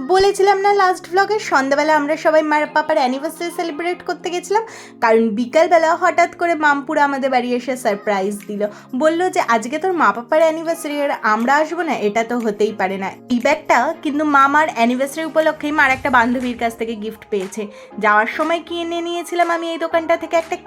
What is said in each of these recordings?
বলেছিলাম না লাস্ট ব্লগে সন্ধ্যাবেলা আমরা সবাই মার পাপার অ্যানিভার্সারি সেলিব্রেট করতে গেছিলাম, কারণ বিকালবেলা হঠাৎ করে মামপুরা আমাদের বাড়ি এসে সারপ্রাইজ দিল। বলল যে আজকে তোর মা পাপার অ্যানিভার্সারি আর আমরা আসবো না, এটা তো হতেই পারে না। এই ব্যাগটা কিন্তু মামার অ্যানিভার্সারি উপলক্ষেই মার একটা বান্ধবীর কাছ থেকে গিফট পেয়েছে। যাওয়ার সময় কিনে নিয়েছিলাম আমি এই দোকানটা থেকে একটা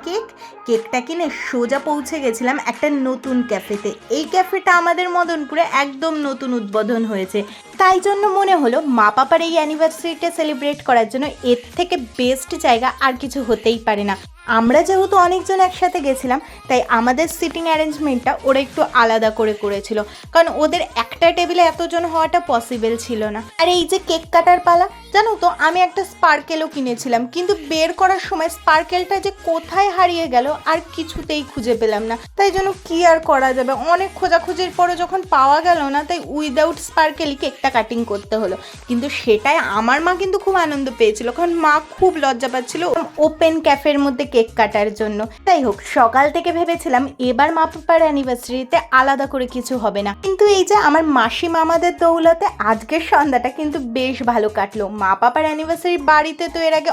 কেকটা কিনে সোজা পৌঁছে গেছিলাম একটা নতুন ক্যাফেতে। এই ক্যাফেটা আমাদের মদনপুরে একদম নতুন উদ্বোধন হয়েছে, তাই জন্য মনে হলো মা পাপার এই অ্যানিভার্সারিটা সেলিব্রেট করার জন্য এর থেকে বেস্ট জায়গা আর কিছু হতেই পারে না। আমরা যেহেতু অনেকজন একসাথে গেছিলাম, তাই আমাদের সিটিং অ্যারেঞ্জমেন্টটা ওরা একটু আলাদা করে করেছিল, কারণ ওদের একটা টেবিলে এতজন হওয়াটা পসিবল ছিল না। আর এই যে কেক কাটার পালা, জানো তো আমি একটা স্পার্কেলও কিনেছিলাম, কিন্তু বের করার সময় স্পার্কেলটা যে কোথায় হারিয়ে গেল আর কিছুতেই খুঁজে পেলাম না। তাই জন্য কি আর করা যাবে, অনেক খোঁজাখুঁজির পরে যখন পাওয়া গেল না, তাই উইদাউট স্পার্কেলই কেকটা কাটিং করতে হলো। কিন্তু সেটাই আমার মা কিন্তু খুব আনন্দ পেয়েছিল, কারণ মা খুব লজ্জা পাচ্ছিল ওপেন ক্যাফের মধ্যে কেক কাটার জন্য। তাই হোক, সকাল থেকে ভেবেছিলাম এবার মা পাপার অ্যানিভার্সারিতে আলাদা করে কিছু হবে না, কিন্তু এই যে আমার মাসি মামাদের দৌলতে আজকের সন্ধ্যাটা কিন্তু বেশ ভালো কাটলো। মা পাপার অ্যানিভার্সারি বাড়িতে তো এর আগে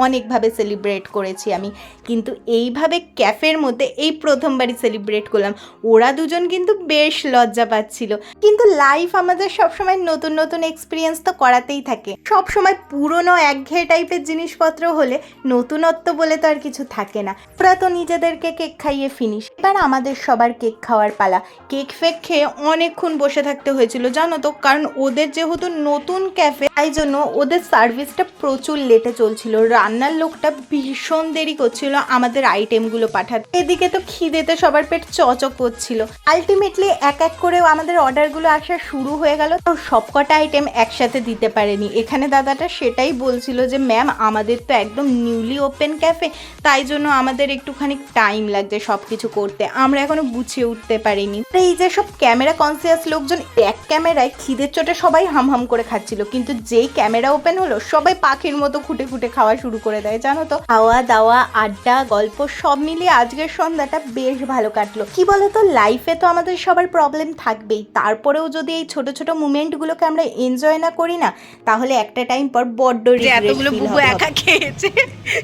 অনেকভাবে সেলিব্রেট করেছি আমি, কিন্তু এইভাবে ক্যাফের মধ্যে এই প্রথমবারই সেলিব্রেট করলাম। ওরা দুজন কিন্তু বেশ লজ্জা পাচ্ছিল, কিন্তু লাইফ আমাদের সবসময় নতুন নতুন এক্সপিরিয়েন্স তো করাতেই থাকে। সবসময় পুরনো একঘেয়ে টাইপের জিনিসপত্র হলে নতুনত্ব বলে তো আর কিছু থাকে না। ওরা তো নিজেদেরকে কেক খাইয়ে ফিনিশ, এবার আমাদের সবার কেক খাওয়ার পালা। কেক ফেক খেয়ে অনেকক্ষণ বসে থাকতে হয়েছিল জানো তো, কারণ ওদের যেহেতু নতুন ক্যাফে, তাই জন্য ওদের সার্ভিসটা প্রচুর লেটে চলছিল। রান্নার লোকটা ভীষণ দেরি করছিল আমাদের আইটেমগুলো পাঠাতে। এদিকে তো খিদেতে সবার পেট চচক করছিল। আলটিমেটলি এক এক করে আমাদের অর্ডারগুলো আসা শুরু হয়ে গেল, তো সবকটা আইটেম একসাথে দিতে পারেনি। এখানে দাদাটা সেটাই বলছিল যে ম্যাম আমাদের তো একদম নিউলি ওপেন ক্যাফে, তাই জন্য আমাদের একটুখানি টাইম লাগছে সব কিছু করতে, আমরা এখনো গুছিয়ে উঠতে পারিনি। এই যে সব ক্যামেরা কনসিয়াস লোকজন এক ক্যামেরায় খিদের চোটে সবাই হামহাম করে খাচ্ছিল, কিন্তু যেই ক্যামেরা ওপেন হলো সবাই পাখির মতো খুঁটে খুঁটে খাওয়া শুরু করে দেয় জানো তো। খাওয়া দাওয়া আড্ডা গল্প সব মিলিয়ে আজকের সন্ধ্যাটা বেশ ভালো কাটলো। কি বলতো, লাইফে তো আমাদের সবার প্রবলেম থাকবেই, তারপরেও যদি এই ছোট ছোট মুভমেন্টগুলোকে আমরা এনজয় না করি না, তাহলে একটা টাইম পর বড্ড এতগুলো বুবু একা খেয়েছে,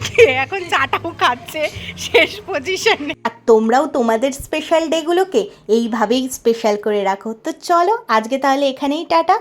খেয়ে এখন চাটাও খাচ্ছে শেষ পজিশনে। আর তোমরাও তোমাদের স্পেশাল ডেগুলোকে এইভাবেই স্পেশাল করে রাখো। তো চলো আজকে তাহলে এখানেই টাটা।